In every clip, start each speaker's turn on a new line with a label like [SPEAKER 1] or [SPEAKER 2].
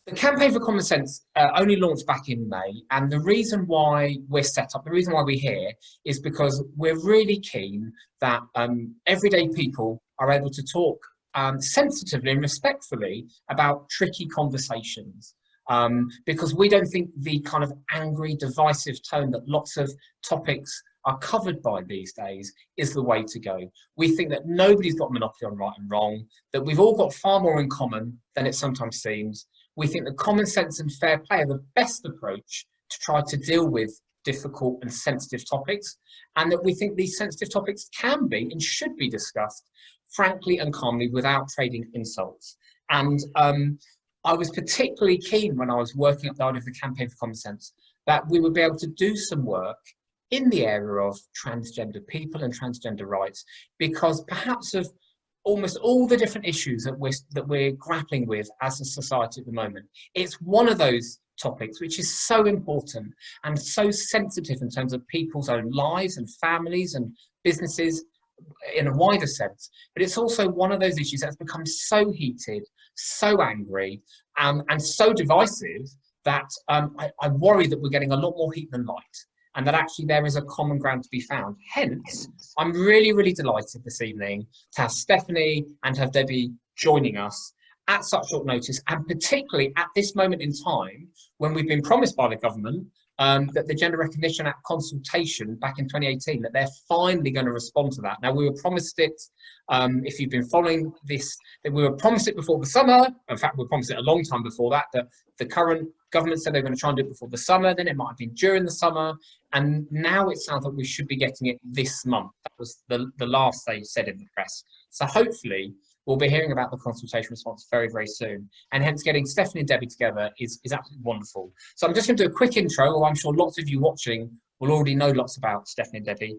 [SPEAKER 1] The Campaign for Common Sense only launched back in May, and the reason why we're set up, the reason why we're here, is because we're really keen that everyday people are able to talk sensitively and respectfully about tricky conversations. Because we don't think the kind of angry, divisive tone that lots of topics are covered by these days is the way to go. We think that nobody's got a monopoly on right and wrong, that we've all got far more in common than it sometimes seems. We think that common sense and fair play are the best approach to try to deal with difficult and sensitive topics, and that we think these sensitive topics can be and should be discussed frankly and calmly without trading insults. And I was particularly keen when I was working up the idea of the Campaign for Common Sense that we would be able to do some work in the area of transgender people and transgender rights, because perhaps of almost all the different issues that we're grappling with as a society at the moment, it's one of those topics which is so important and so sensitive in terms of people's own lives and families and businesses in a wider sense. But it's also one of those issues that's become so heated, so angry, and so divisive that I worry that we're getting a lot more heat than light, and that actually there is a common ground to be found. Hence, I'm really, really delighted this evening to have Stephanie and to have Debbie joining us at such short notice, and particularly at this moment in time when we've been promised by the government that the Gender Recognition Act consultation back in 2018, that they're finally going to respond to that. Now, we were promised it, if you've been following this, that we were promised it before the summer. In fact, we were promised it a long time before that, that the current government said they were going to try and do it before the summer, then it might have been during the summer, and now it sounds like we should be getting it this month. That was the last they said in the press. So hopefully we'll be hearing about the consultation response very, very soon. And hence getting Stephanie and Debbie together is absolutely wonderful. So I'm just going to do a quick intro, although I'm sure lots of you watching will already know lots about Stephanie and Debbie.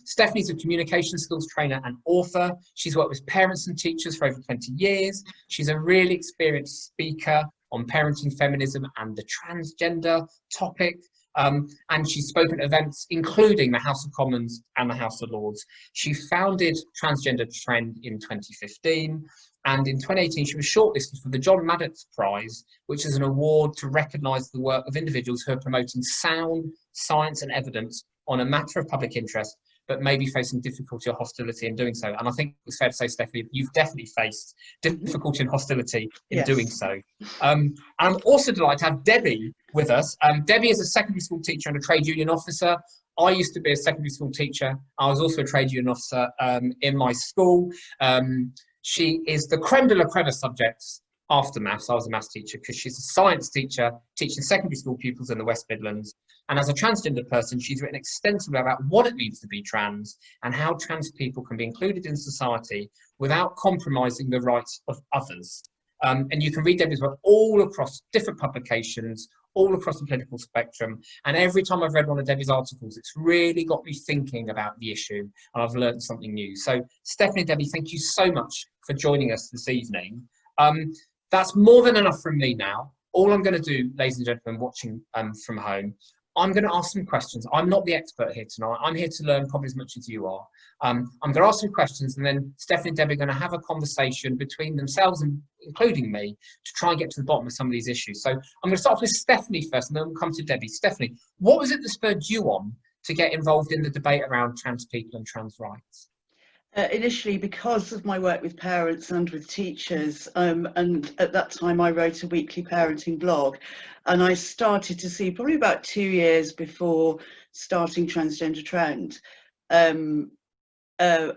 [SPEAKER 1] Stephanie's a communication skills trainer and author. She's worked with parents and teachers for over 20 years. She's a really experienced speaker on parenting, feminism, and the transgender topic. And she's spoken at events including the House of Commons and the House of Lords. She founded Transgender Trend in 2015, and in 2018 she was shortlisted for the John Maddox Prize, which is an award to recognise the work of individuals who are promoting sound science and evidence on a matter of public interest, but maybe facing difficulty or hostility in doing so. And I think it's fair to say, Stephanie, you've definitely faced difficulty and hostility in doing so. And I'm also delighted to have Debbie with us. Debbie is a secondary school teacher and a trade union officer. I used to be a secondary school teacher. I was also a trade union officer in my school. She is the creme de la creme of subjects after maths. I was a maths teacher because she's a science teacher teaching secondary school pupils in the West Midlands. And as a transgender person, she's written extensively about what it means to be trans and how trans people can be included in society without compromising the rights of others. And you can read Debbie's work all across different publications, all across the political spectrum. And every time I've read one of Debbie's articles, it's really got me thinking about the issue, and I've learned something new. So Stephanie and Debbie, thank you so much for joining us this evening. That's more than enough from me now. All I'm going to do, ladies and gentlemen watching from home, I'm going to ask some questions. I'm not the expert here tonight. I'm here to learn probably as much as you are. I'm going to ask some questions, and then Stephanie and Debbie are going to have a conversation between themselves, and including me, to try and get to the bottom of some of these issues. So I'm going to start off with Stephanie first, and then we'll come to Debbie. Stephanie, what was it that spurred you on to get involved in the debate around trans people and trans rights?
[SPEAKER 2] Initially, because of my work with parents and with teachers, and at that time I wrote a weekly parenting blog, and I started to see, probably about 2 years before starting Transgender Trend,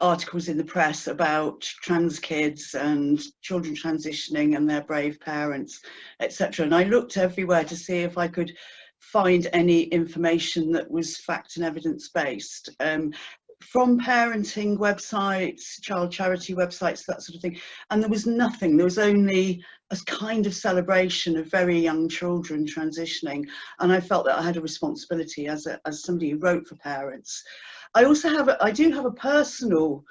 [SPEAKER 2] articles in the press about trans kids and children transitioning and their brave parents, etc. And I looked everywhere to see if I could find any information that was fact and evidence based. From parenting websites, child charity websites, that sort of thing, and there was nothing. There was only a kind of celebration of very young children transitioning, and I felt that I had a responsibility as somebody who wrote for parents. I also I do have a personal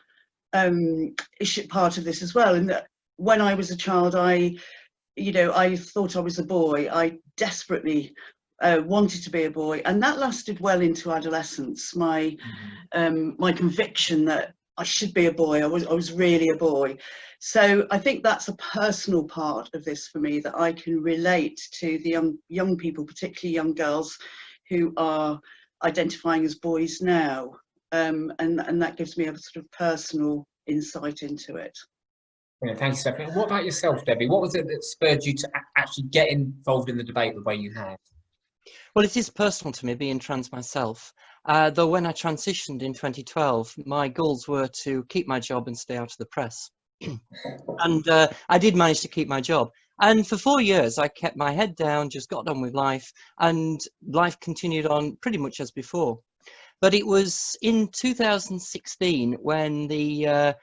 [SPEAKER 2] issue part of this as well, in that when I was a child, I thought I was a boy. I desperately wanted to be a boy, and that lasted well into adolescence. My conviction that I should be a boy. I was really a boy. So I think that's a personal part of this for me, that I can relate to the young people, particularly young girls who are identifying as boys now. And that gives me a sort of personal insight into it.
[SPEAKER 1] Yeah, thank you, Stephanie. What about yourself, Debbie? What was it that spurred you to actually get involved in the debate the way you have?
[SPEAKER 3] Well, it is personal to me, being trans myself. Though when I transitioned in 2012, my goals were to keep my job and stay out of the press. And I did manage to keep my job. And for 4 years, I kept my head down, just got on with life, and life continued on pretty much as before. But it was in 2016 when the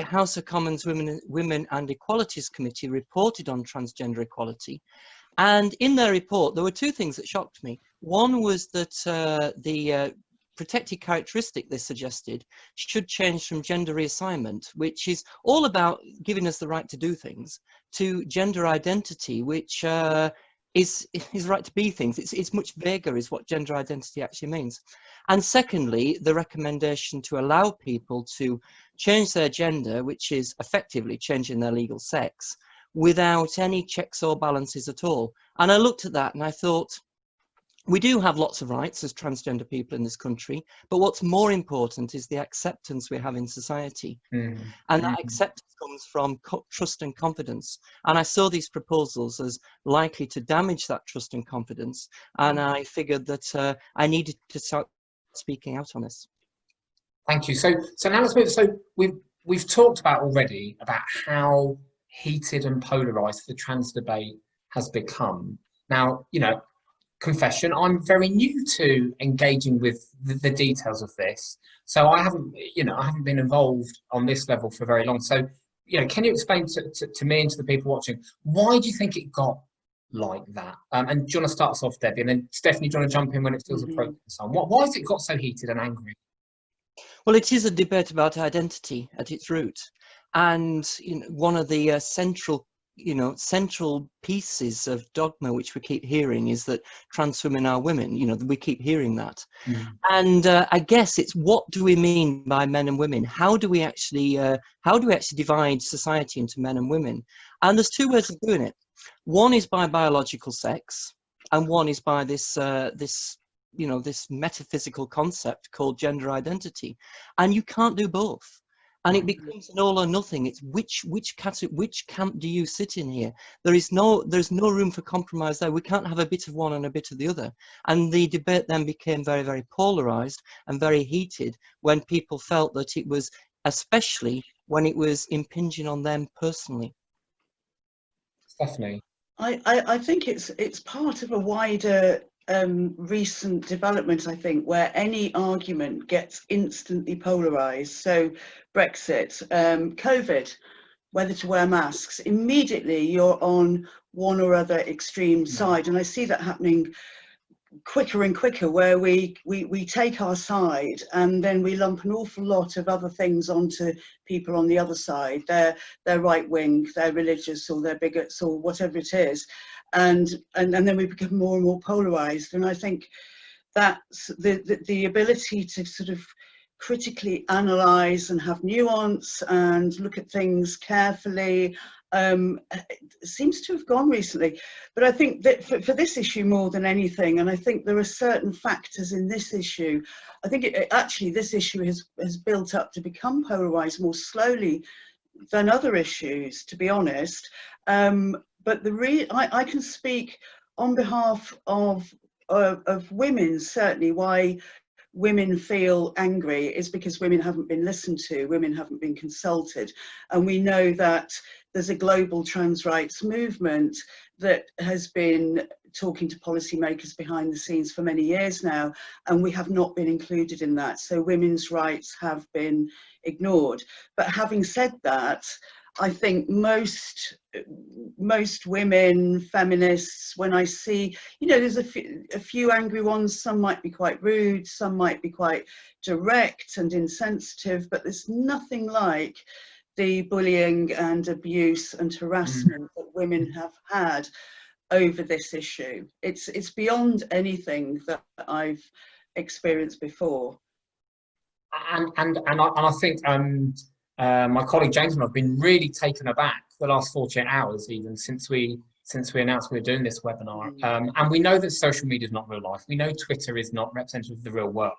[SPEAKER 3] House of Commons Women and Equalities Committee reported on transgender equality. And in their report, there were two things that shocked me. One was that the protected characteristic they suggested should change from gender reassignment, which is all about giving us the right to do things, to gender identity, which is right to be things. It's much vaguer is what gender identity actually means. And secondly, the recommendation to allow people to change their gender, which is effectively changing their legal sex, without any checks or balances at all. And I looked at that and I thought, we do have lots of rights as transgender people in this country, but what's more important is the acceptance we have in society.
[SPEAKER 1] Mm-hmm.
[SPEAKER 3] And that acceptance comes from trust and confidence. And I saw these proposals as likely to damage that trust and confidence. And I figured that I needed to start speaking out on this.
[SPEAKER 1] Thank you. So now let's move. So we've talked about already about how heated and polarized the trans debate has become. Now, confession, I'm very new to engaging with the details of this. So I haven't been involved on this level for very long. So, can you explain to me and to the people watching, why do you think it got like that? And do you want to start us off, Debbie? And then Stephanie, do you want to jump in when it feels appropriate? Why has it got so heated and angry?
[SPEAKER 3] Well, it is a debate about identity at its root. And one of the central pieces of dogma which we keep hearing is that trans women are women. We keep hearing that. And I guess it's, what do we mean by men and women? How do we actually divide society into men and women? And there's two ways of doing it. One is by biological sex, and one is by this metaphysical concept called gender identity. And you can't do both. And it becomes an all or nothing. It's which camp do you sit in here? There's no room for compromise there. We can't have a bit of one and a bit of the other. And the debate then became very, very polarized and very heated when people felt that it was, especially when it was impinging on them personally.
[SPEAKER 1] Stephanie.
[SPEAKER 2] I think it's part of a wider recent development, I think, where any argument gets instantly polarized. So Brexit, COVID, whether to wear masks, immediately you're on one or other extreme side. And I see that happening quicker and quicker, where we take our side and then we lump an awful lot of other things onto people on the other side. They're right wing, they're religious, or they're bigots, or whatever it is, and then we become more and more polarized. And I think that's the ability to sort of critically analyze and have nuance and look at things carefully seems to have gone recently. But I think that for this issue more than anything, and I think there are certain factors in this issue, I think actually this issue has built up to become polarized more slowly than other issues, to be honest. But I can speak on behalf of women, certainly, why women feel angry is because women haven't been listened to, women haven't been consulted. And we know that there's a global trans rights movement that has been talking to policymakers behind the scenes for many years now, and we have not been included in that. So women's rights have been ignored. But having said that, I think most women, feminists, when I see, there's a few angry ones, some might be quite rude, some might be quite direct and insensitive, but there's nothing like the bullying and abuse and harassment that women have had over this issue. It's beyond anything that I've experienced before.
[SPEAKER 1] I think my colleague James and I have been really taken aback the last 48 hours, even since we announced we were doing this webinar. And we know that social media is not real life. We know Twitter is not representative of the real world.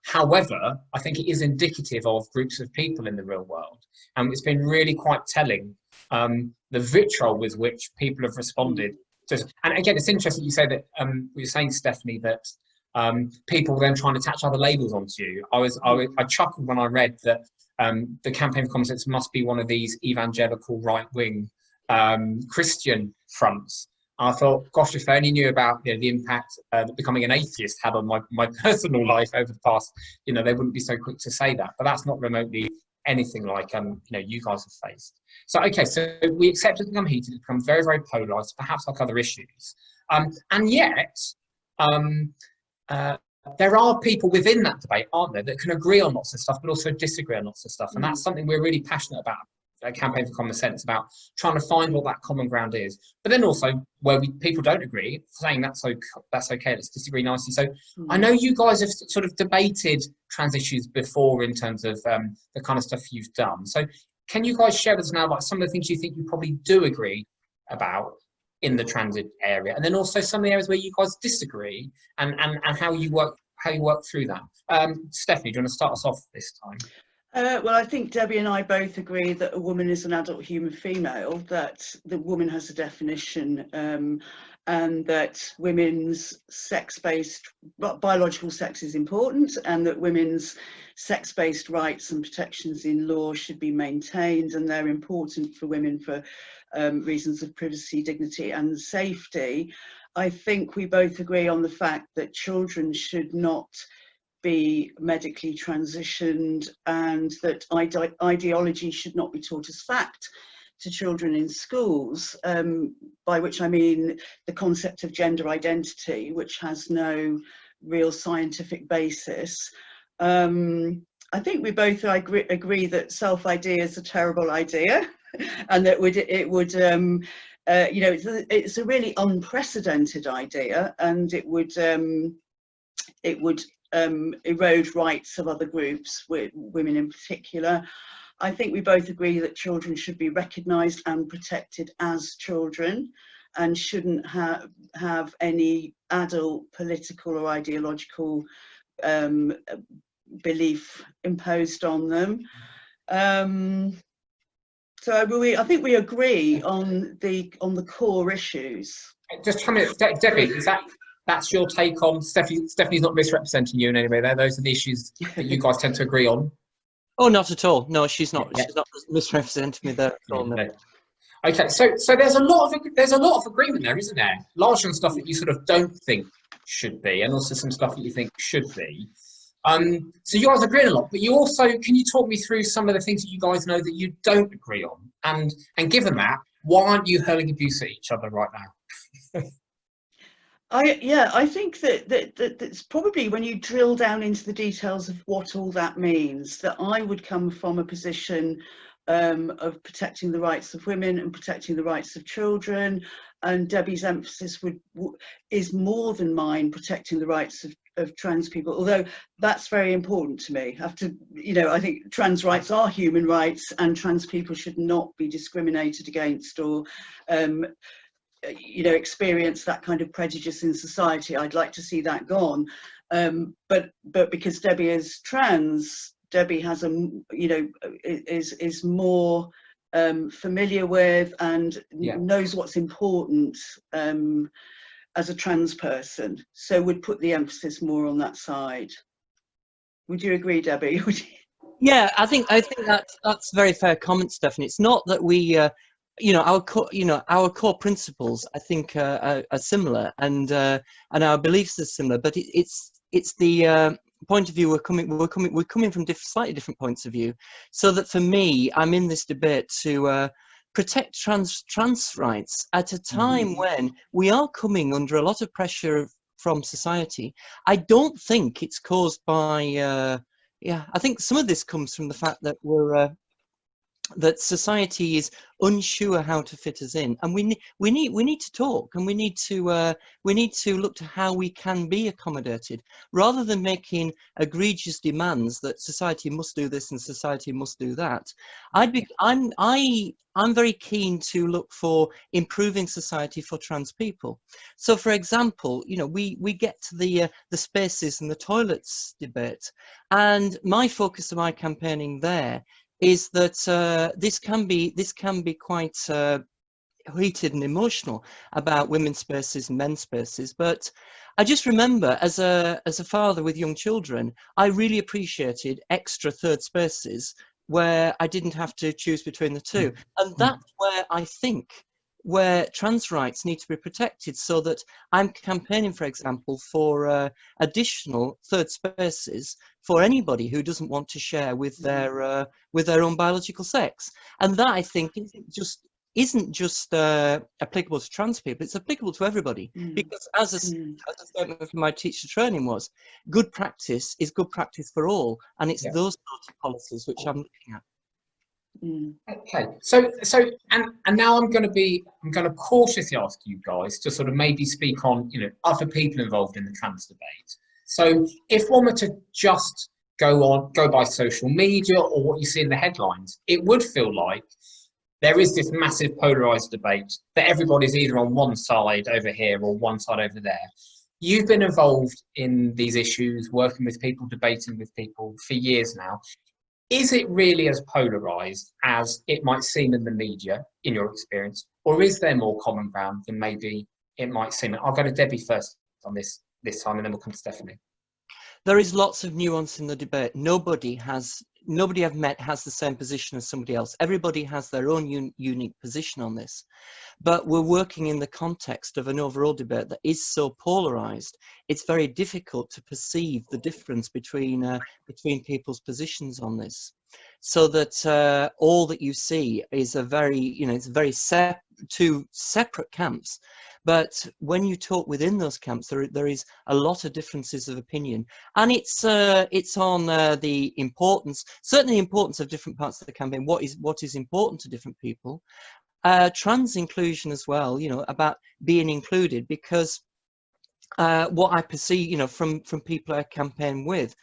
[SPEAKER 1] However, I think it is indicative of groups of people in the real world. And it's been really quite telling, the vitriol with which people have responded. And again, it's interesting you say that, you were saying, Stephanie, that people then trying to attach other labels onto you. I chuckled when I read that the Campaign for Common Sense must be one of these evangelical right-wing Christian fronts. I thought, gosh, if I only knew about the impact that becoming an atheist had on my personal life over the past, they wouldn't be so quick to say that. But that's not remotely anything like you guys have faced. So okay, so we accept it to become heated, it becomes very, very polarized, perhaps like other issues, and yet there are people within that debate, aren't there, that can agree on lots of stuff but also disagree on lots of stuff, and that's something we're really passionate about. A Campaign for Common Sense, about trying to find what that common ground is, but then also where people don't agree, saying that's okay, let's disagree nicely. So I know you guys have sort of debated trans issues before in terms of the kind of stuff you've done. So can you guys share with us now like some of the things you think you probably do agree about in the transit area, and then also some of the areas where you guys disagree, and how you work through that? Stephanie, do you want to start us off this time?
[SPEAKER 2] Well, I think Debbie and I both agree that a woman is an adult human female, that the woman has a definition, and that women's sex-based, biological sex is important, and that women's sex-based rights and protections in law should be maintained, and they're important for women for reasons of privacy, dignity and safety. I think we both agree on the fact that children should not be medically transitioned, and that ideology should not be taught as fact to children in schools, by which I mean the concept of gender identity, which has no real scientific basis. I think we both agree that self-ID is a terrible idea, and that it's a really unprecedented idea, and it would erode rights of other groups, women in particular. I think we both agree that children should be recognised and protected as children, and shouldn't have any adult political or ideological belief imposed on them. So I think we agree on the core issues.
[SPEAKER 1] Just come in, Debbie, that's your take on Stephanie's not misrepresenting you in any way there? Those are the issues that you guys tend to agree on?
[SPEAKER 3] Oh, not at all. No, she's not. Yeah. She's not misrepresenting me there at all. No.
[SPEAKER 1] Okay, so there's a lot of agreement there, isn't there? Largely on stuff that you sort of don't think should be, and also some stuff that you think should be. So you guys agree a lot, but you also, can you talk me through some of the things that you guys know that you don't agree on? And given that, why aren't you hurling abuse at each other right now?
[SPEAKER 2] I think that it's probably, when you drill down into the details of what all that means, that I would come from a position of protecting the rights of women and protecting the rights of children, and Debbie's emphasis is more than mine, protecting the rights of trans people, although that's very important to me. I think trans rights are human rights, and trans people should not be discriminated against or experience that kind of prejudice in society. I'd like to see that gone, but because Debbie is trans, Debbie has is more familiar with and knows what's important as a trans person, so would put the emphasis more on that side. Would you agree, Debbie?
[SPEAKER 3] Yeah, I think that's very fair comment, Stephanie. It's not that we our core principles, I think, are similar, and our beliefs are similar, but it's the point of view we're coming from slightly different points of view. So that for me, I'm in this debate to protect trans rights at a time when we are coming under a lot of pressure from society. I don't think it's caused by I think some of this comes from the fact that we're that society is unsure how to fit us in, and we need to talk, and we need to look to how we can be accommodated, rather than making egregious demands that society must do this and society must do that. I'm very keen to look for improving society for trans people. So, for example, you know, we get to the spaces and the toilets debate, and my focus of my campaigning there is that this can be quite heated and emotional about women's spaces and men's spaces. But I just remember, as a father with young children, I really appreciated extra third spaces where I didn't have to choose between the two, and that's where I think where trans rights need to be protected, so that I'm campaigning, for example, for additional third spaces for anybody who doesn't want to share with their own biological sex. And that, I think, isn't just applicable to trans people, it's applicable to everybody. Because as a statement from my teacher training was, good practice is good practice for all, and it's those sorts of policies which I'm looking at.
[SPEAKER 1] Okay, so and now I'm going to cautiously ask you guys to sort of maybe speak on, you know, other people involved in the trans debate. So if one were to just go by social media or what you see in the headlines, it would feel like there is this massive polarized debate that everybody's either on one side over here or one side over there. You've been involved in these issues, working with people, debating with people for years now. Is it really as polarised as it might seem in the media, in your experience, or is there more common ground than maybe it might seem? I'll go to Debbie first on this time, and then we'll come to Stephanie.
[SPEAKER 3] There is lots of nuance in the debate. Nobody I've met has the same position as somebody else. Everybody has their own unique position on this. But we're working in the context of an overall debate that is so polarized, it's very difficult to perceive the difference between people's positions on this. So that all that you see is two separate camps. But when you talk within those camps, there is a lot of differences of opinion, and it's on the importance, certainly the importance of different parts of the campaign. What is important to different people, trans inclusion as well. You know, about being included, because what I perceive, you know, from people I campaign with,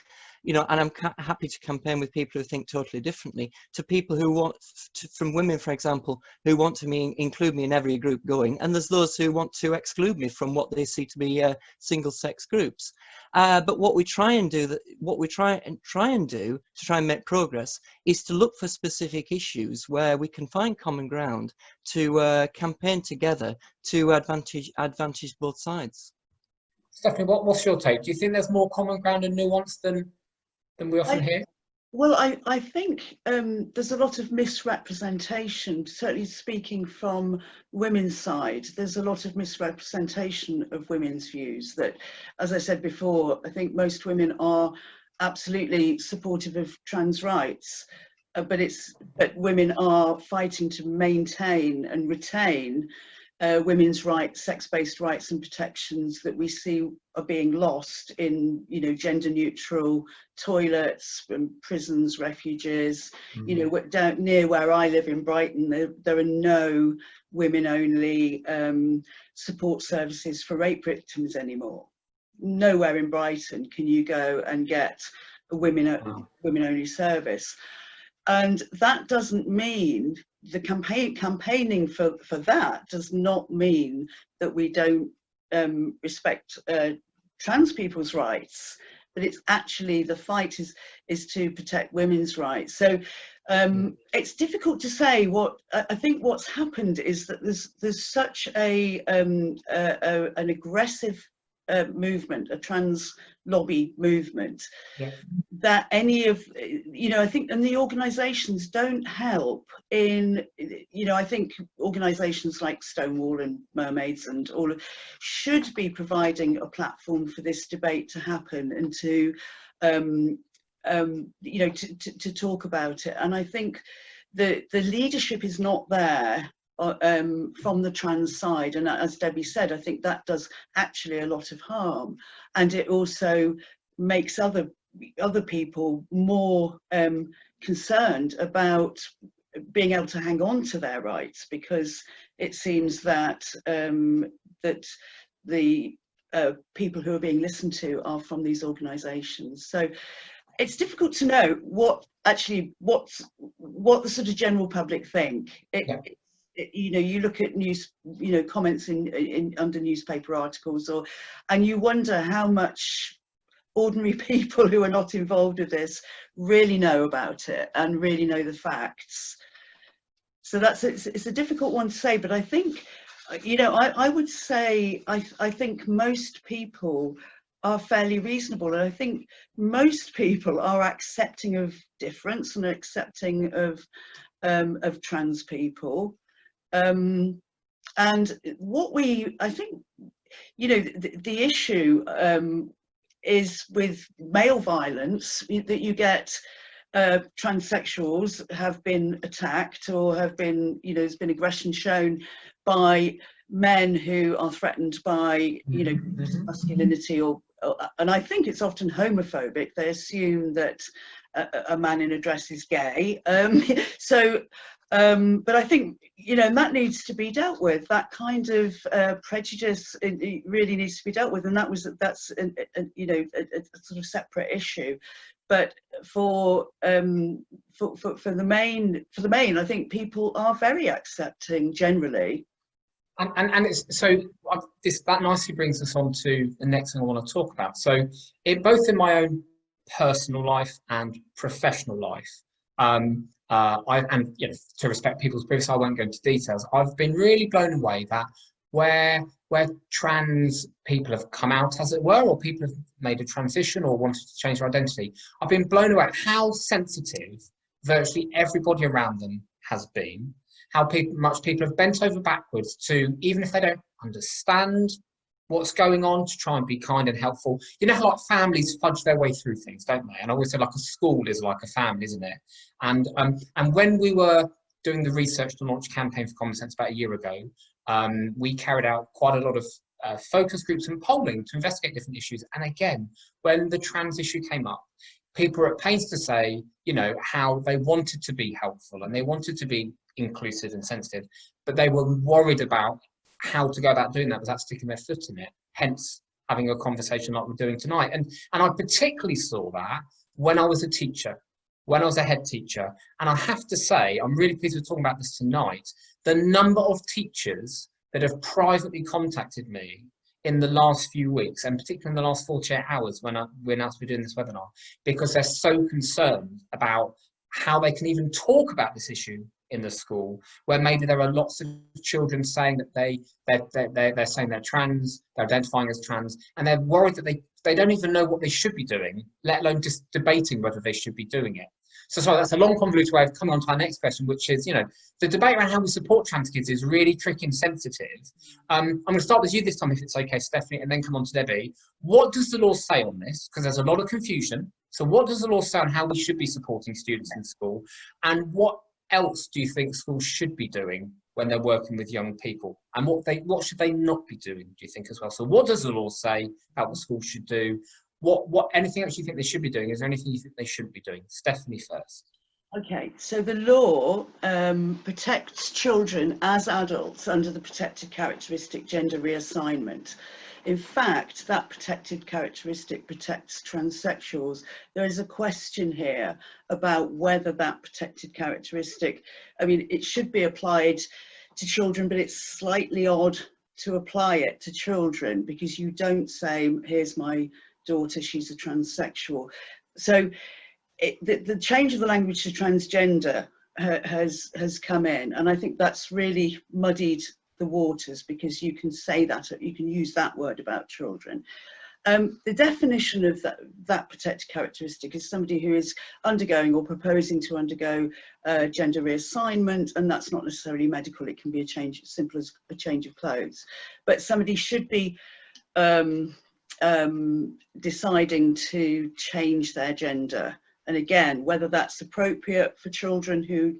[SPEAKER 3] you know, and I'm happy to campaign with people who think totally differently, to people who want from women, for example, who want to include me in every group going, and there's those who want to exclude me from what they see to be single-sex groups. But what we try and do to try and make progress is to look for specific issues where we can find common ground to campaign together to advantage both sides.
[SPEAKER 1] Stephanie, what's your take? Do you think there's more common ground and nuance than we often hear?
[SPEAKER 2] Well, I think there's a lot of misrepresentation, certainly speaking from women's side. There's a lot of misrepresentation of women's views that, as I said before, I think most women are absolutely supportive of trans rights, but women are fighting to maintain and retain women's rights, sex-based rights and protections that we see are being lost in, you know, gender-neutral toilets, prisons, refuges. You know, down near where I live in Brighton, there are no women-only support services for rape victims anymore. Nowhere in Brighton can you go and get a women-only service. And that doesn't mean the campaigning for that does not mean that we don't respect trans people's rights, but it's actually the fight is to protect women's rights. So it's difficult to say. What I think what's happened is that there's such an aggressive movement, a trans lobby movement, that any of, you know, I think, and the organisations don't help in, you know, I think organisations like Stonewall and Mermaids and all of should be providing a platform for this debate to happen and to you know, to talk about it. And I think the leadership is not there from the trans side, and as Debbie said, I think that does actually a lot of harm, and it also makes other people more concerned about being able to hang on to their rights, because it seems that that the people who are being listened to are from these organisations. So it's difficult to know what the sort of general public think. You know, you look at comments in under newspaper articles, and you wonder how much ordinary people who are not involved with this really know about it and really know the facts. So it's a difficult one to say, but I think, I would say I think most people are fairly reasonable, and I think most people are accepting of difference and accepting of trans people. And I think, the issue is with male violence, that you get transsexuals have been attacked, or have been, there's been aggression shown by men who are threatened by, masculinity, and I think it's often homophobic. They assume that a man in a dress is gay. But I think, that needs to be dealt with. That kind of prejudice, it really needs to be dealt with, and that's a sort of separate issue. But for the main, I think people are very accepting generally.
[SPEAKER 1] And it's so that nicely brings us on to the next thing I want to talk about. So both in my own personal life and professional life, to respect people's privacy, I won't go into details. I've been really blown away that where trans people have come out, as it were, or people have made a transition or wanted to change their identity, I've been blown away at how sensitive virtually everybody around them has been. How much people have bent over backwards to, even if they don't understand what's going on, to try and be kind and helpful. You know how like families fudge their way through things, don't they? And I always say like a school is like a family, isn't it? And when we were doing the research to launch Campaign for Common Sense about a year ago, we carried out quite a lot of focus groups and polling to investigate different issues. And again, when the trans issue came up, people were at pains to say, how they wanted to be helpful and they wanted to be inclusive and sensitive, but they were worried about how to go about doing that without sticking their foot in it, hence having a conversation like we're doing tonight. And I particularly saw that when I was a teacher, when I was a head teacher. And I have to say, I'm really pleased we're talking about this tonight, the number of teachers that have privately contacted me in the last few weeks, and particularly in the last 48 hours when we announced we're doing this webinar, because they're so concerned about how they can even talk about this issue in the school, where maybe there are lots of children saying that they're saying they're trans, they're identifying as trans, and they're worried that they don't even know what they should be doing, let alone just debating whether they should be doing it. So sorry, that's a long convoluted way of coming on to our next question, which is, the debate around how we support trans kids is really tricky and sensitive. I'm going to start with you this time, if it's okay, Stephanie, and then come on to Debbie. What does the law say on this? Because there's a lot of confusion. So what does the law say on how we should be supporting students in school? And what else do you think schools should be doing when they're working with young people? And what should they not be doing, do you think, as well? So what does the law say about what schools should do? What anything else you think they should be doing? Is there anything you think they shouldn't be doing? Stephanie first.
[SPEAKER 2] Okay, so the law protects children as adults under the protected characteristic gender reassignment. In fact, that protected characteristic protects transsexuals. There is a question here about whether that protected characteristic, it should be applied to children, but it's slightly odd to apply it to children, because you don't say, here's my daughter, she's a transsexual. So the change of the language to transgender has come in, and I think that's really muddied the waters, because you can say that, you can use that word about children. The definition of that protected characteristic is somebody who is undergoing or proposing to undergo gender reassignment, and that's not necessarily medical. It can be as simple as a change of clothes, but somebody should be deciding to change their gender. And again, whether that's appropriate for children who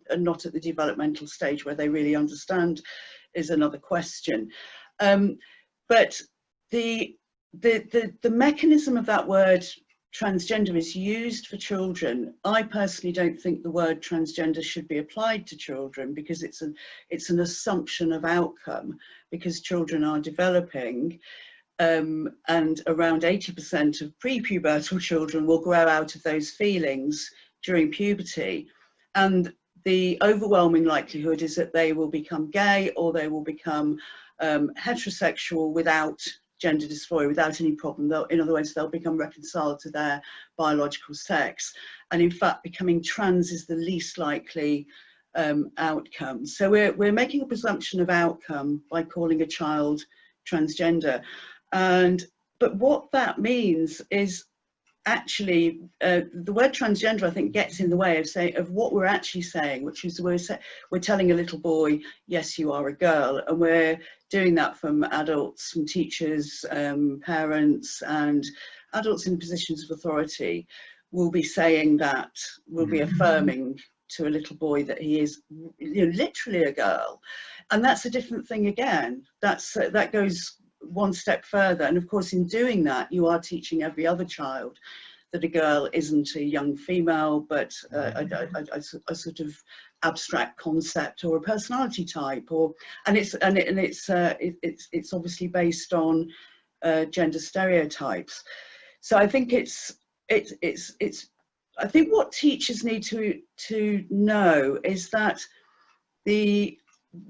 [SPEAKER 2] are not at the developmental stage where they really understand is another question. But the mechanism of that word transgender is used for children, I personally don't think the word transgender should be applied to children, because it's an assumption of outcome, because children are developing, and around 80% of prepubertal children will grow out of those feelings during puberty, and the overwhelming likelihood is that they will become gay, or they will become heterosexual without gender dysphoria, without any problem. In other words, they'll become reconciled to their biological sex, and in fact becoming trans is the least likely outcome. So we're making a presumption of outcome by calling a child transgender, but what that means is actually the word transgender, I think, gets in the way of what we're actually saying, which is we're telling a little boy, yes, you are a girl, and we're doing that from adults, from teachers, parents, and adults in positions of authority will be saying that, will be affirming to a little boy that he is, you know, literally a girl, and that's a different thing again. That goes one step further, and of course in doing that you are teaching every other child that a girl isn't a young female, but a sort of abstract concept or a personality type, and it's obviously based on gender stereotypes. So I think I think what teachers need to know is that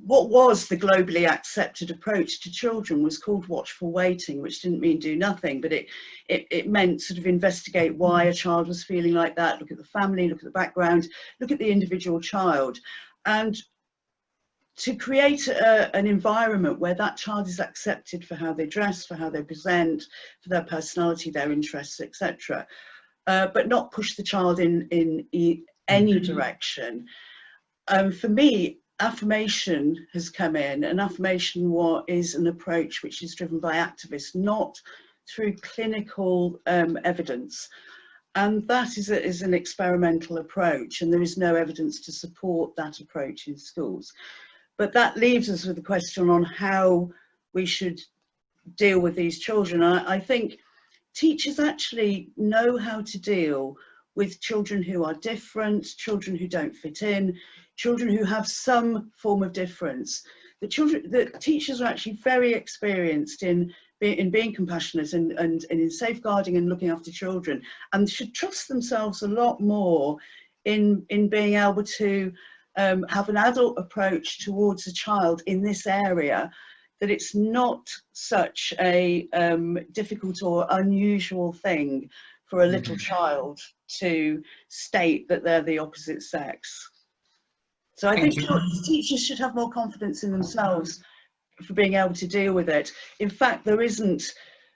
[SPEAKER 2] what was the globally accepted approach to children was called watchful waiting, which didn't mean do nothing, but it meant sort of investigate why a child was feeling like that, look at the family, look at the background, look at the individual child, and to create an environment where that child is accepted for how they dress, for how they present, for their personality, their interests, etc., but not push the child in any direction. For me, affirmation has come in, and affirmation is an approach which is driven by activists, not through clinical evidence, and that is an experimental approach, and there is no evidence to support that approach in schools. But that leaves us with the question on how we should deal with these children. I think teachers actually know how to deal with children who are different, children who don't fit in, children who have some form of difference. The teachers are actually very experienced in being compassionate and in safeguarding and looking after children, and should trust themselves a lot more in being able to have an adult approach towards a child in this area, that it's not such a difficult or unusual thing for a little child to state that they're the opposite sex. So I think teachers should have more confidence in themselves for being able to deal with it. In fact, there isn't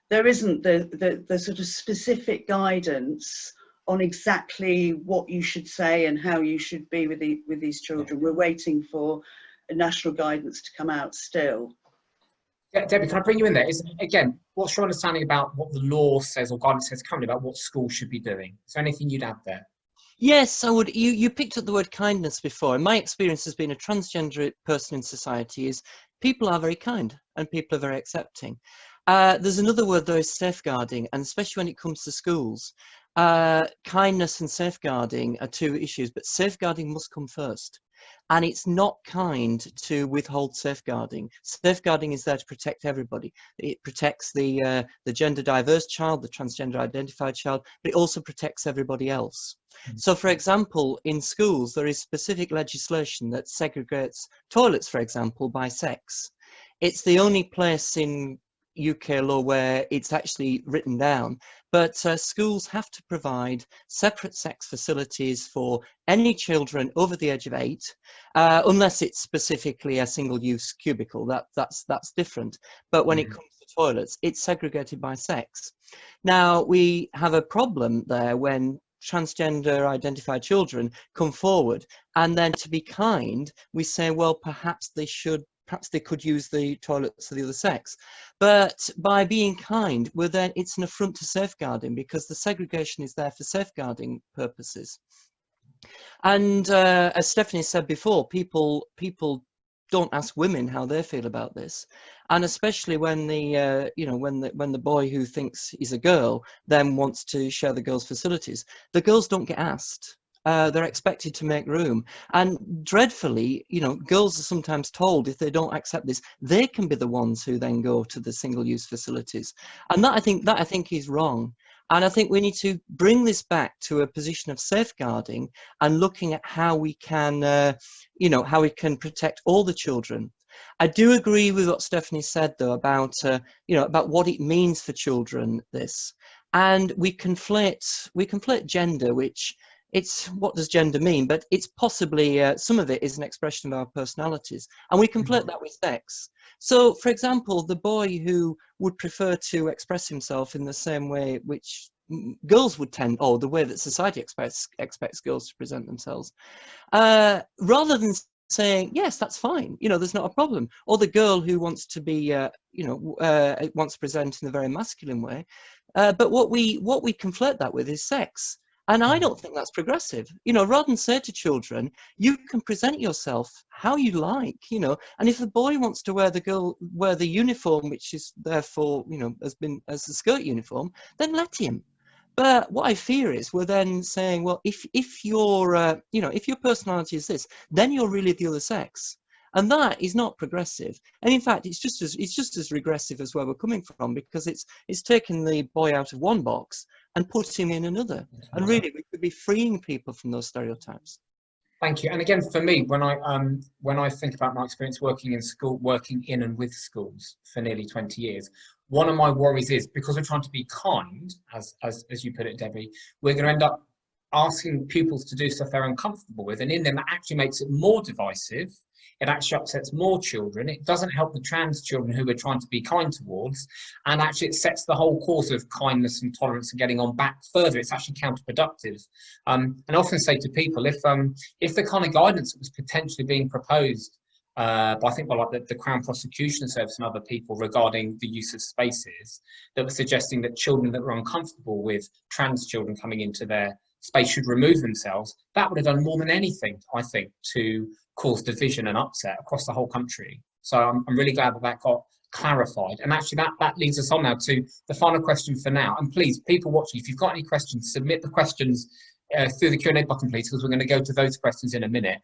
[SPEAKER 2] the sort of specific guidance on exactly what you should say and how you should be with these children. We're waiting for a national guidance to come out still.
[SPEAKER 1] Yeah, Debbie, can I bring you in there? Again, what's your understanding about what the law says or guidance says currently about what schools should be doing? Is there anything you'd add there?
[SPEAKER 3] Yes, I would. You picked up the word kindness before, and my experience as being a transgender person in society is people are very kind and people are very accepting. There's another word though, is safeguarding, and especially when it comes to schools, kindness and safeguarding are two issues, but safeguarding must come first. And it's not kind to withhold safeguarding. Safeguarding is there to protect everybody. It protects the gender diverse child, the transgender identified child, but it also protects everybody else. So, for example, in schools, there is specific legislation that segregates toilets, for example, by sex. It's the only place in UK law where it's actually written down, but schools have to provide separate sex facilities for any children over the age of 8, unless it's specifically a single-use cubicle. That's different. But when it comes to toilets, it's segregated by sex. Now, we have a problem there when transgender identified children come forward, and then to be kind, we say, well, perhaps they could use the toilets of the other sex. But by being kind, it's an affront to safeguarding, because the segregation is there for safeguarding purposes. And as Stephanie said before, people don't ask women how they feel about this, and especially when the when the boy who thinks he's a girl then wants to share the girls' facilities, the girls don't get asked. They're expected to make room, and dreadfully, girls are sometimes told if they don't accept this, they can be the ones who then go to the single-use facilities, and that I think is wrong. And I think we need to bring this back to a position of safeguarding and looking at how we can, how we can protect all the children. I do agree with what Stephanie said, though, about about what it means for children. This, and we conflate gender, which it's what does gender mean? But it's possibly some of it is an expression of our personalities, and we conflate that with sex. So, for example, the boy who would prefer to express himself in the same way which girls would tend, or the way that society expects girls to present themselves, rather than saying yes, that's fine, there's not a problem, or the girl who wants to be, wants to present in a very masculine way, but what we conflate that with is sex. And I don't think that's progressive. Rather than say to children, you can present yourself how you like, and if the boy wants to wear the uniform, which is therefore, as the skirt uniform, then let him. But what I fear is we're then saying, well, if your if your personality is this, then you're really the other sex, and that is not progressive. And in fact, it's just as regressive as where we're coming from, because it's taking the boy out of one box and putting him in another. And really, we could be freeing people from those stereotypes.
[SPEAKER 1] Thank you. And again, for me, when I think about my experience working in and with schools for nearly 20 years, one of my worries is, because we're trying to be kind, as you put it, Debbie, we're going to end up asking pupils to do stuff they're uncomfortable with, and in them that actually makes it more divisive. It actually upsets more children. It doesn't help the trans children who we're trying to be kind towards, and actually it sets the whole cause of kindness and tolerance and getting on back further. It's actually counterproductive. And I often say to people, if the kind of guidance that was potentially being proposed by the Crown Prosecution Service and other people regarding the use of spaces, that were suggesting that children that were uncomfortable with trans children coming into their space should remove themselves, that would have done more than anything, I think, to cause division and upset across the whole country. So I'm really glad that got clarified. And actually that leads us on now to the final question for now. And please, people watching, if you've got any questions, submit the questions through the Q&A button, please, because we're going to go to those questions in a minute.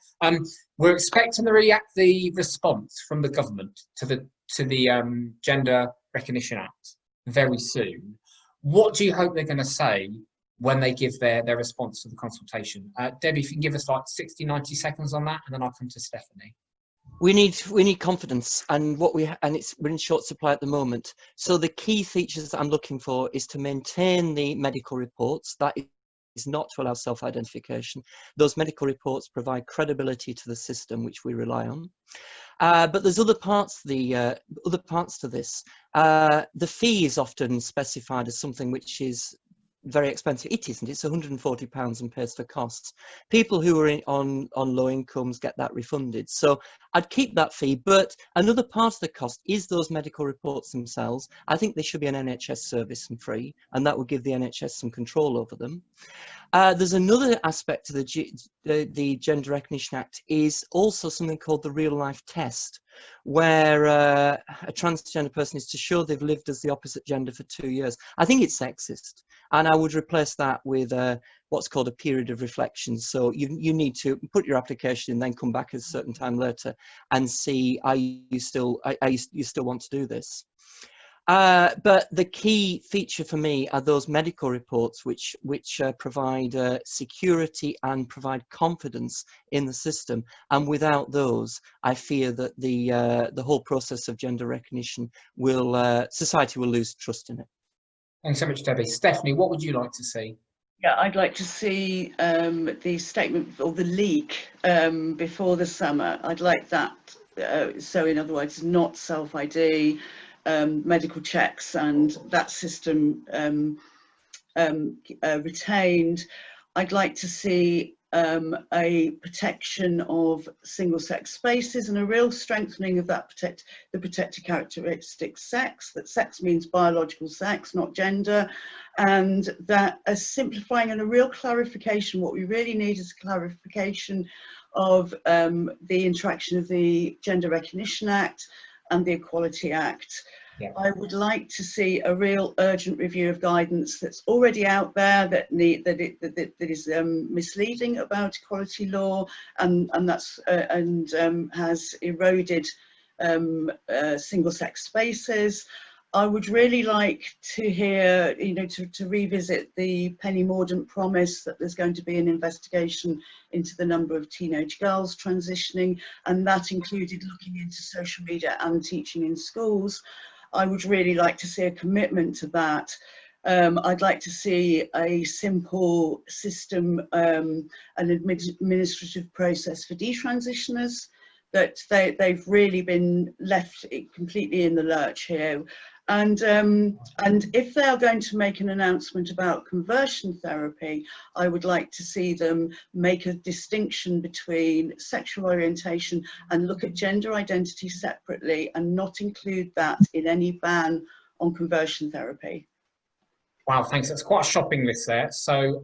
[SPEAKER 1] We're expecting the response from the government to the Gender Recognition Act very soon. What do you hope they're going to say when they give their response to the consultation? Debbie, if you can give us like 60, 90 seconds on that, and then I'll come to Stephanie.
[SPEAKER 3] We need confidence, and we're in short supply at the moment. So the key features that I'm looking for is to maintain the medical reports. That is not to allow self-identification. Those medical reports provide credibility to the system, which we rely on. But there's other parts to this. The fee is often specified as something which is very expensive. It isn't. It's £140 and pays for costs. People who are on low incomes get that refunded. So I'd keep that fee. But another part of the cost is those medical reports themselves. I think they should be an NHS service and free, and that would give the NHS some control over them. There's another aspect to the Gender Recognition Act, is also something called the real life test, where a transgender person is to show they've lived as the opposite gender for 2 years. I think it's sexist, and I would replace that with what's called a period of reflection. So you need to put your application and then come back at a certain time later and see, are you still want to do this? But the key feature for me are those medical reports, which provide security and provide confidence in the system. And without those, I fear that the whole process of gender recognition society will lose trust in it.
[SPEAKER 1] Thanks so much, Debbie. Stephanie, what would you like to see?
[SPEAKER 2] Yeah, I'd like to see the statement or the leak before the summer. I'd like that. So in other words, not self-ID, medical checks, and that system retained. I'd like to see a protection of single-sex spaces and a real strengthening of that the protected characteristic sex, that sex means biological sex, not gender, and that a simplifying and a real clarification. What we really need is a clarification of the interaction of the Gender Recognition Act and the Equality Act.
[SPEAKER 1] Yeah.
[SPEAKER 2] I would like to see a real urgent review of guidance that's already out there that is misleading about equality law and has eroded single-sex spaces. I would really like to hear, to revisit the Penny Mordaunt promise that there's going to be an investigation into the number of teenage girls transitioning, and that included looking into social media and teaching in schools. I would really like to see a commitment to that. I'd like to see a simple system, an administrative process for detransitioners, that they've really been left completely in the lurch here. And if they are going to make an announcement about conversion therapy, I would like to see them make a distinction between sexual orientation and look at gender identity separately and not include that in any ban on conversion therapy.
[SPEAKER 1] Wow, thanks. That's quite a shopping list there. So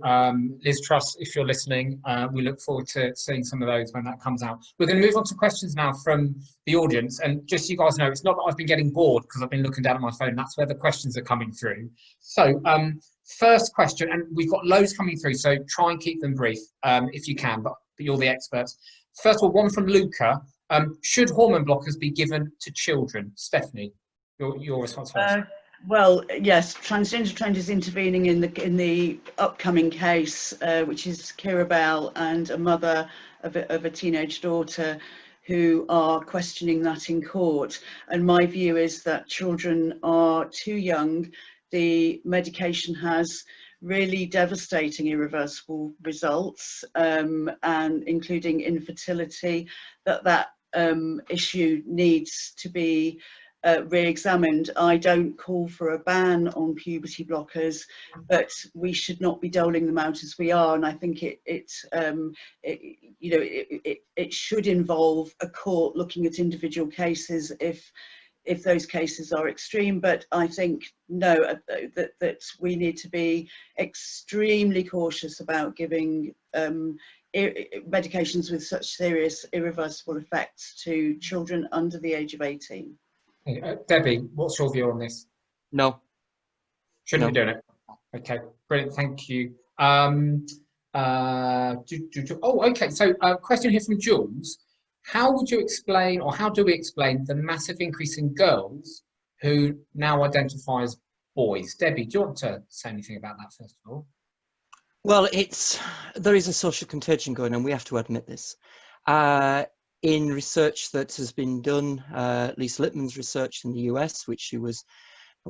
[SPEAKER 1] Liz Truss, if you're listening, we look forward to seeing some of those when that comes out. We're going to move on to questions now from the audience. And just so you guys know, it's not that I've been getting bored because I've been looking down at my phone. That's where the questions are coming through. So first question, and we've got loads coming through, so try and keep them brief if you can, but you're the experts. First of all, one from Luca. Should hormone blockers be given to children? Stephanie, your response first.
[SPEAKER 2] Well, yes, Transgender Trend is intervening in the upcoming case, which is Kira Bell and a mother of a teenage daughter who are questioning that in court. And my view is that children are too young. The medication has really devastating irreversible results, and including infertility, that issue needs to be re-examined. I don't call for a ban on puberty blockers, but we should not be doling them out as we are. And I think it should involve a court looking at individual cases if those cases are extreme. But I think no, that we need to be extremely cautious about giving medications with such serious irreversible effects to children under the age of 18.
[SPEAKER 1] Debbie, what's your view on this?
[SPEAKER 3] No.
[SPEAKER 1] Shouldn't be doing it. Okay, brilliant, thank you. Oh, okay, so a question here from Jules. How would you explain, or how do we explain the massive increase in girls who now identify as boys? Debbie, do you want to say anything about that first of all?
[SPEAKER 3] Well, there is a social contagion going on, we have to admit this. In research that has been done, Lisa Lippman's research in the US, which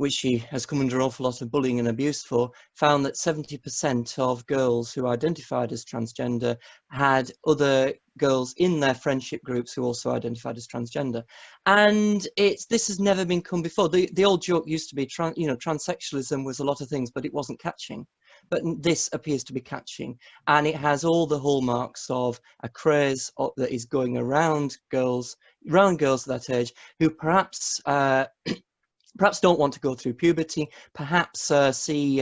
[SPEAKER 3] she has come under an awful lot of bullying and abuse for, found that 70% of girls who identified as transgender had other girls in their friendship groups who also identified as transgender. And this has never been come before. The old joke used to be, transsexualism was a lot of things, but it wasn't catching. But this appears to be catching, and it has all the hallmarks of a craze that is going around girls of that age who perhaps don't want to go through puberty, perhaps see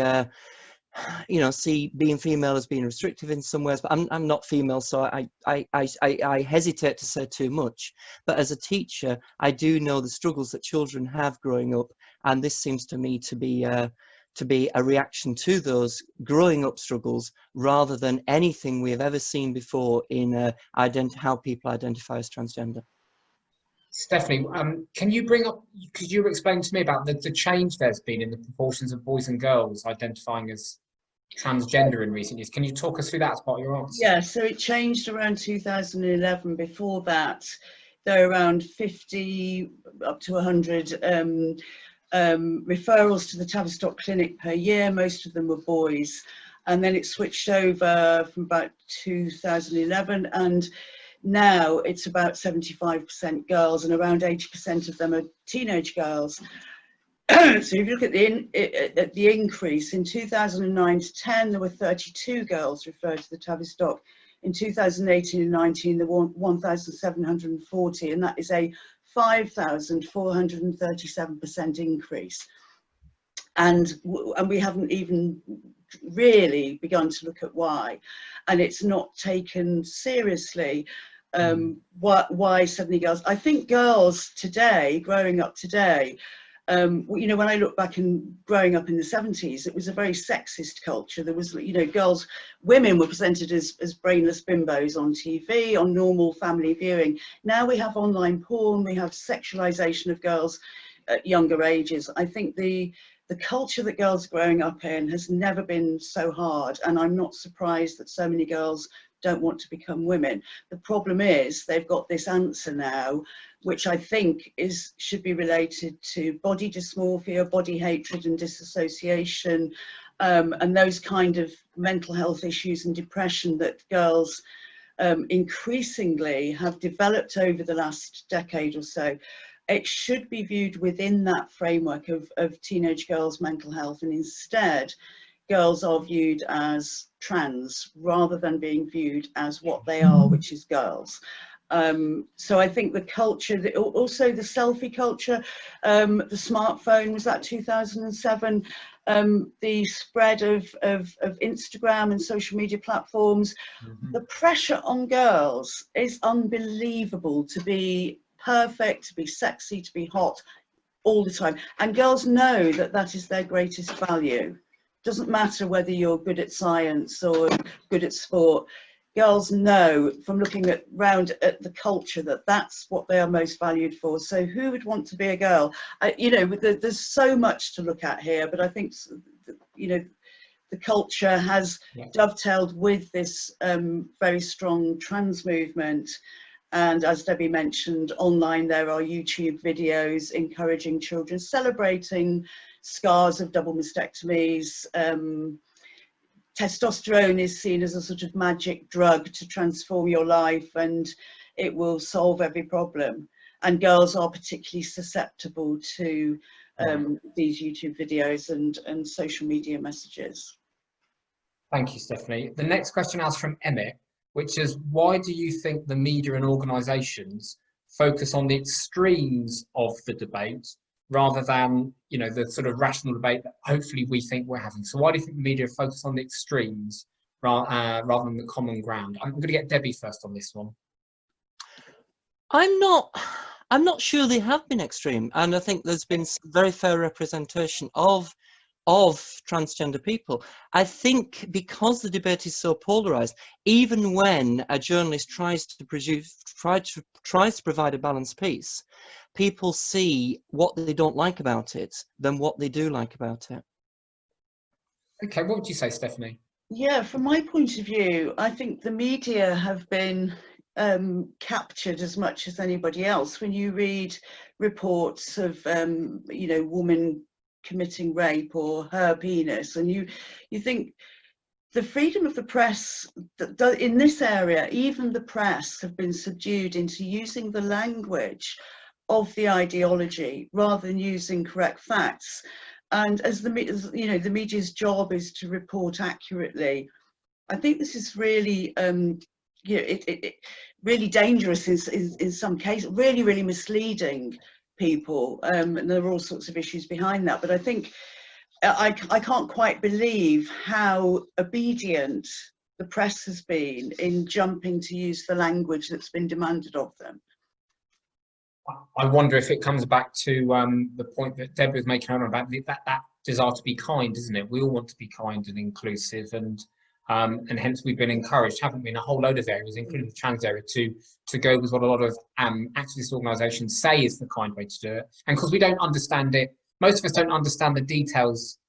[SPEAKER 3] being female as being restrictive in some ways. But I'm not female, so I hesitate to say too much. But as a teacher, I do know the struggles that children have growing up, and this seems to me to be a reaction to those growing up struggles rather than anything we have ever seen before in how people identify as transgender.
[SPEAKER 1] Stephanie, could you explain to me about the change there's been in the proportions of boys and girls identifying as transgender in recent years? Can you talk us through that as part of your answer?
[SPEAKER 2] Yeah, so it changed around 2011. Before that, there were around 50 up to 100 referrals to the Tavistock Clinic per year. Most of them were boys, and then it switched over from about 2011, and now it's about 75% girls, and around 80% of them are teenage girls. So if you look at the increase in 2009 to 10, there were 32 girls referred to the Tavistock In 2018 and 19, there were 1,740, and that is a 5,437% increase. And we haven't even really begun to look at why, and it's not taken seriously. Why suddenly girls? I think girls today, growing up today, you know, when I look back in growing up in the 70s, it was a very sexist culture. There was, you know, women were presented as brainless bimbos on TV, on normal family viewing. Now we have online porn, we have sexualization of girls at younger ages. I think the culture that girls are growing up in has never been so hard, and I'm not surprised that so many girls don't want to become women. The problem is they've got this answer now, which I think should be related to body dysmorphia, body hatred and disassociation, and those kind of mental health issues and depression that girls increasingly have developed over the last decade or so. It should be viewed within that framework of teenage girls' mental health, and instead girls are viewed as trans rather than being viewed as what they are, which is girls. So I think the culture, also the selfie culture, the smartphone was that 2007, the spread of Instagram and social media platforms. The pressure on girls is unbelievable to be perfect, to be sexy, to be hot all the time, and girls know that that is their greatest value. Doesn't matter whether you're good at science or good at sport. Girls know from looking round at the culture that that's what they are most valued for. So who would want to be a girl? You know, there's so much to look at here, but I think, you know, the culture has dovetailed with this very strong trans movement. And as Debbie mentioned, online there are YouTube videos encouraging children, celebrating scars of double mastectomies. Testosterone is seen as a sort of magic drug to transform your life, and it will solve every problem. And girls are particularly susceptible to these YouTube videos and social media messages.
[SPEAKER 1] Thank you, Stephanie. The next question is from Emmett, which is, why do you think the media and organisations focus on the extremes of the debate rather than, you know, the sort of rational debate that hopefully we think we're having? So why do you think the media focus on the extremes rather than the common ground? I'm going to get Debbie first on this one.
[SPEAKER 3] I'm not sure they have been extreme, and I think there's been very fair representation of transgender people. I think because the debate is so polarized, even when a journalist tries to provide a balanced piece, people see what they don't like about it than what they do like about it.
[SPEAKER 1] Okay, what would you say, Stephanie?
[SPEAKER 2] Yeah, from my point of view, I think the media have been captured as much as anybody else. When you read reports of you know, women committing rape or her penis, and you think the freedom of the press in this area, even the press have been subdued into using the language of the ideology rather than using correct facts. And as you know, the media's job is to report accurately. I think this is really you know, it really dangerous in some cases, really misleading people, and there are all sorts of issues behind that. But I think I can't quite believe how obedient the press has been in jumping to use the language that's been demanded of them.
[SPEAKER 1] I wonder if it comes back to the point that Deb was making about that desire to be kind, isn't it? We all want to be kind and inclusive, and hence we've been encouraged, haven't we, in a whole load of areas, including the trans area, to go with what a lot of activist organisations say is the kind way to do it. And because we don't understand it, most of us don't understand the details,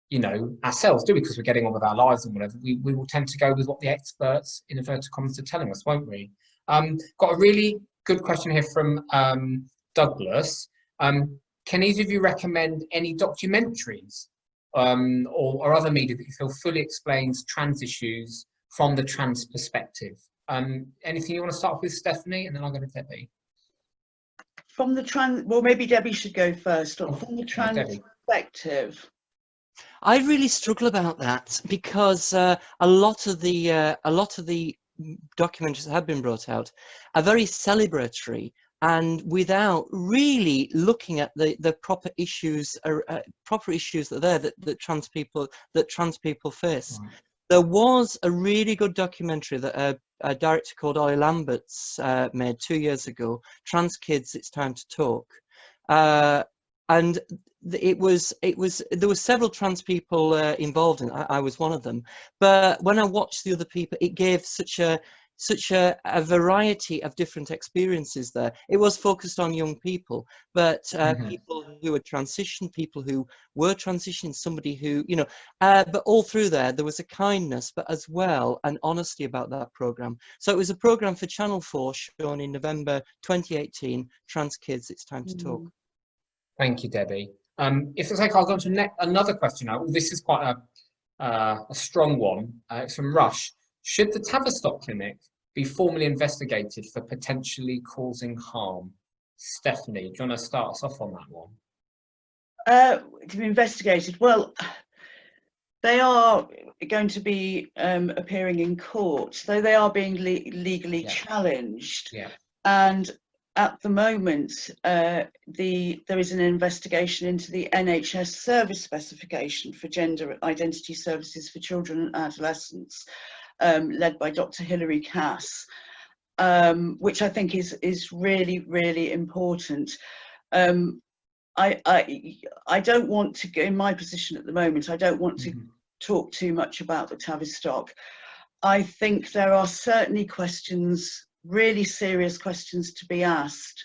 [SPEAKER 1] you know, ourselves, do we? Because we're getting on with our lives and whatever. We will tend to go with what the experts, in inverted commas, are telling us, won't we? Got a really good question here from Douglas. Can either of you recommend any documentaries or other media that you feel fully explains trans issues from the trans perspective? Anything you want to start with, Stephanie, and then I'll go to Debbie.
[SPEAKER 2] From the trans, well, maybe Debbie should go first. From the trans perspective,
[SPEAKER 3] I really struggle about that because a lot of the documentaries that have been brought out are very celebratory, and without really looking at the proper issues that are there that trans people face.
[SPEAKER 1] Right.
[SPEAKER 3] There was a really good documentary that a director called Ollie Lamberts made 2 years ago, Trans Kids, It's Time to Talk. And there were several trans people involved in it. I was one of them. But when I watched the other people, it gave such a variety of different experiences there. It was focused on young people, but people who had transitioned, people who were transitioning, somebody who, you know, but all through there was a kindness, but as well an honesty about that programme. So it was a programme for Channel 4 shown in November 2018, Trans Kids, It's Time to Talk.
[SPEAKER 1] Thank you, Debbie. If it's okay, I'll go on to another question now. This is quite a strong one. It's from Rush. Should the Tavistock Clinic be formally investigated for potentially causing harm? Stephanie, do you want to start us off on that one?
[SPEAKER 2] To be investigated. Well, they are going to be appearing in court, so they are being legally challenged.
[SPEAKER 1] Yeah.
[SPEAKER 2] And at the moment, there is an investigation into the NHS service specification for gender identity services for children and adolescents, led by Dr. Hilary Cass, which I think is really, really important. I don't want to go in my position at the moment. I don't want to talk too much about the Tavistock. I think there are certainly questions, really serious questions to be asked.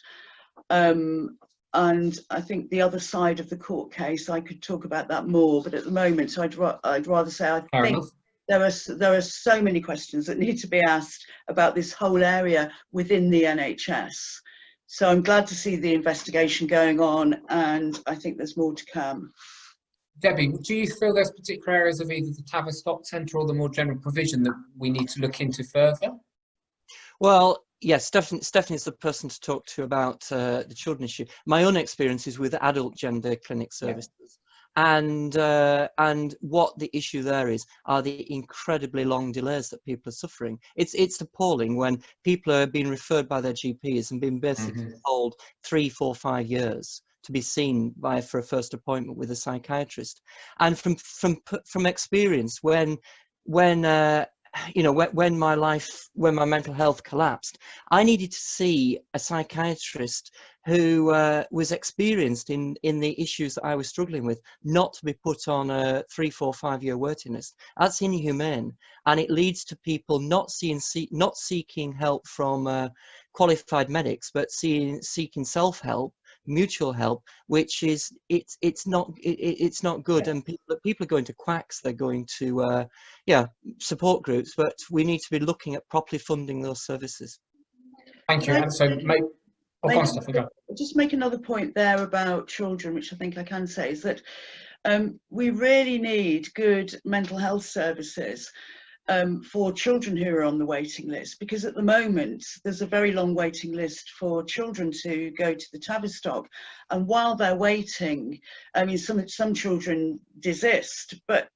[SPEAKER 2] And I think the other side of the court case, I could talk about that more, but at the moment, I'd rather say I
[SPEAKER 1] Fair
[SPEAKER 2] think
[SPEAKER 1] enough.
[SPEAKER 2] there are so many questions that need to be asked about this whole area within the NHS. So I'm glad to see the investigation going on, and I think there's more to come.
[SPEAKER 1] Debbie, do you feel there's particular areas of either the Tavistock Centre or the more general provision that we need to look into further?
[SPEAKER 3] Well, yes, Stephanie's the person to talk to about the children issue. My own experience is with adult gender clinic services. And what the issue there is are the incredibly long delays that people are suffering. It's appalling when people are being referred by their GPs and being basically told 3, 4, 5 years to be seen for a first appointment with a psychiatrist. And from experience, when you know, when my mental health collapsed, I needed to see a psychiatrist who was experienced in the issues that I was struggling with, not to be put on a 3, 4, 5 year waiting list. That's inhumane, and it leads to people not seeking help from qualified medics, but seeking self-help, mutual help, which is it's not good. And people are going to quacks, they're going to support groups, but we need to be looking at properly funding those services.
[SPEAKER 1] Thank you. And so
[SPEAKER 2] just make another point there about children, which I think I can say, is that we really need good mental health services for children who are on the waiting list, because at the moment there's a very long waiting list for children to go to the Tavistock, and while they're waiting, I mean, some children desist, but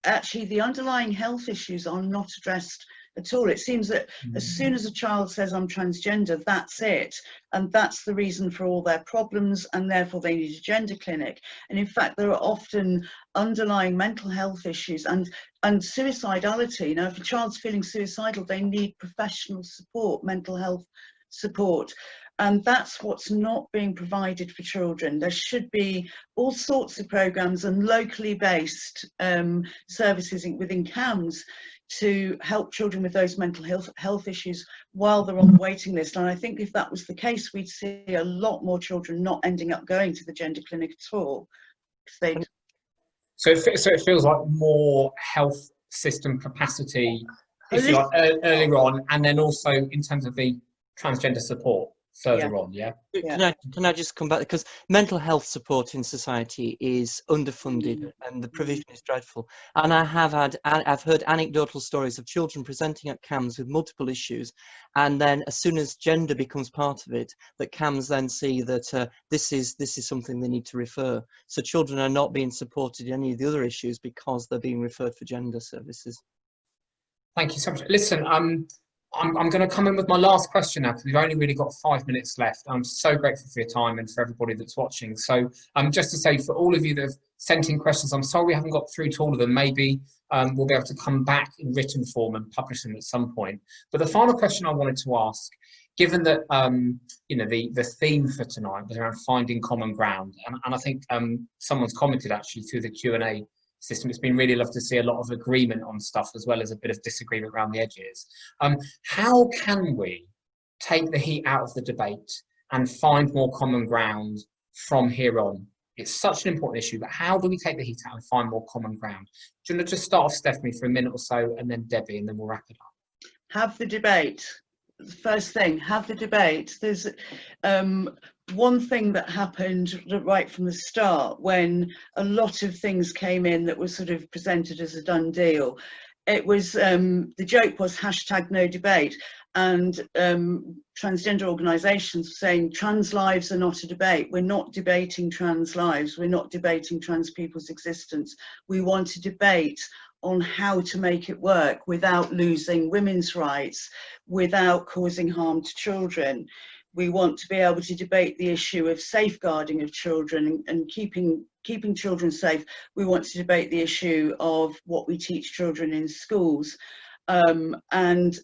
[SPEAKER 2] actually the underlying health issues are not addressed at all. It seems that as soon as a child says I'm transgender, that's it, and that's the reason for all their problems, and therefore they need a gender clinic. And in fact, there are often underlying mental health issues and suicidality. Now, if a child's feeling suicidal, they need professional support, mental health support. And that's what's not being provided for children. There should be all sorts of programs and locally based services within CAMS to help children with those mental health issues while they're on the waiting list. And I think if that was the case, we'd see a lot more children not ending up going to the gender clinic at all.
[SPEAKER 1] So it feels like more health system capacity, if you like, earlier on, and then also in terms of the transgender support further on.
[SPEAKER 3] Can I just come back, because mental health support in society is underfunded and the provision is dreadful. And I've heard anecdotal stories of children presenting at CAMS with multiple issues, and then as soon as gender becomes part of it, that CAMS then see that this is something they need to refer. So children are not being supported in any of the other issues because they're being referred for gender services.
[SPEAKER 1] Thank you so much. Listen, I'm going to come in with my last question now, because we've only really got 5 minutes left. I'm so grateful for your time and for everybody that's watching. So just to say, for all of you that have sent in questions, I'm sorry we haven't got through to all of them. Maybe we'll be able to come back in written form and publish them at some point. But the final question I wanted to ask, given that you know, the theme for tonight was around finding common ground, and I think someone's commented actually through the Q&A system, it's been really lovely to see a lot of agreement on stuff as well as a bit of disagreement around the edges. How can we take the heat out of the debate and find more common ground from here on? It's such an important issue, but how do we take the heat out and find more common ground? Do you want to just start off, Stephanie, for a minute or so, and then Debbie, and then we'll wrap it up?
[SPEAKER 2] Have the debate. First thing, have the debate. There's one thing that happened right from the start, when a lot of things came in that was sort of presented as a done deal. It was, the joke was #NoDebate, and transgender organisations saying trans lives are not a debate. We're not debating trans lives. We're not debating trans people's existence. We want to debate on how to make it work without losing women's rights, without causing harm to children. We want to be able to debate the issue of safeguarding of children and keeping children safe. We want to debate the issue of what we teach children in schools. And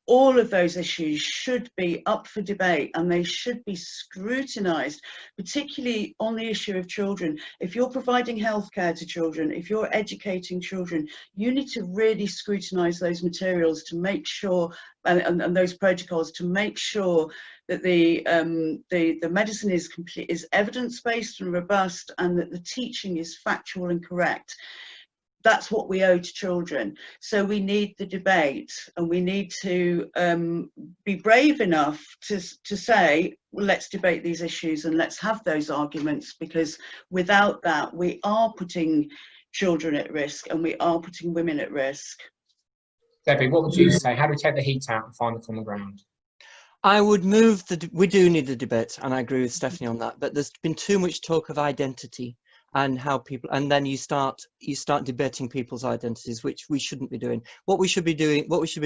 [SPEAKER 2] all of those issues should be up for debate, and they should be scrutinised, particularly on the issue of children. If you're providing healthcare to children, if you're educating children, you need to really scrutinise those materials to make sure, and those protocols, to make sure that the medicine is evidence-based and robust, and that the teaching is factual and correct. That's what we owe to children. So we need the debate, and we need to be brave enough to say, well, let's debate these issues and let's have those arguments, because without that, we are putting children at risk and we are putting women at risk.
[SPEAKER 1] Debbie, what would you say? How do we take the heat out and find the common ground?
[SPEAKER 3] I would move we do need the debate, and I agree with Stephanie on that, but there's been too much talk of identity and how people, and then you start debating people's identities, which we shouldn't be doing. What we should be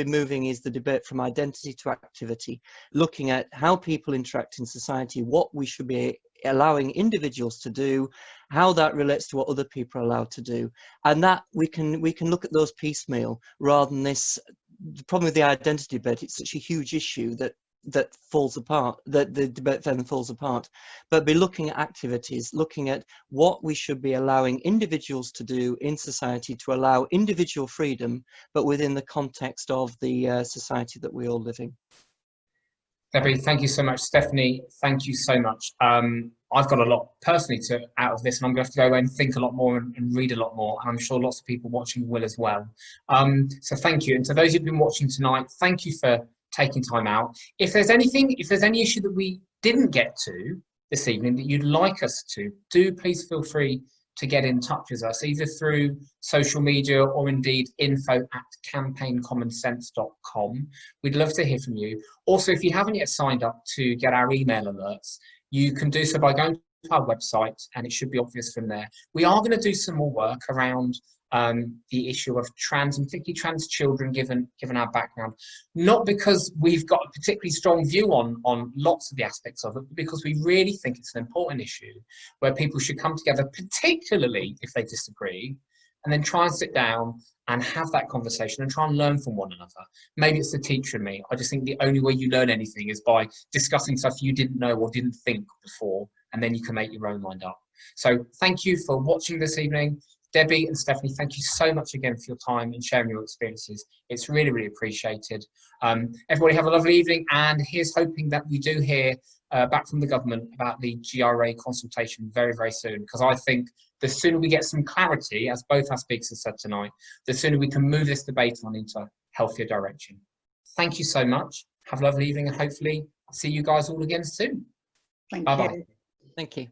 [SPEAKER 3] moving is the debate from identity to activity, looking at how people interact in society, what we should be allowing individuals to do, how that relates to what other people are allowed to do, and that we can look at those piecemeal rather than this. The problem with the identity debate, it's such a huge issue that falls apart, that the debate then falls apart. But be looking at activities, looking at what we should be allowing individuals to do in society to allow individual freedom, but within the context of the society that we all live in.
[SPEAKER 1] Debbie, thank you so much. Stephanie, thank you so much. I've got a lot personally out of this, and I'm going to have to go away and think a lot more and read a lot more, and I'm sure lots of people watching will as well. So thank you. And to those who've been watching tonight, thank you for taking time out. If there's any issue that we didn't get to this evening that you'd like us to, do please feel free to get in touch with us, either through social media or indeed info@campaignCommonsense.com. We'd love to hear from you. Also, if you haven't yet signed up to get our email alerts, you can do so by going to our website, and it should be obvious from there. We are going to do some more work around the issue of trans, and particularly trans children, given our background, not because we've got a particularly strong view on lots of the aspects of it, but because we really think it's an important issue where people should come together, particularly if they disagree, and then try and sit down and have that conversation and try and learn from one another. Maybe it's the teacher in me. I just think the only way you learn anything is by discussing stuff you didn't know or didn't think before, and then you can make your own mind up. So thank you for watching this evening. Debbie and Stephanie, thank you so much again for your time and sharing your experiences. It's really, really appreciated. Everybody have a lovely evening, and here's hoping that we do hear back from the government about the GRA consultation very, very soon, because I think the sooner we get some clarity, as both our speakers have said tonight, the sooner we can move this debate on into a healthier direction. Thank you so much. Have a lovely evening, and hopefully see you guys all again soon.
[SPEAKER 2] Thank
[SPEAKER 1] Bye-bye.
[SPEAKER 2] you.
[SPEAKER 3] Thank you.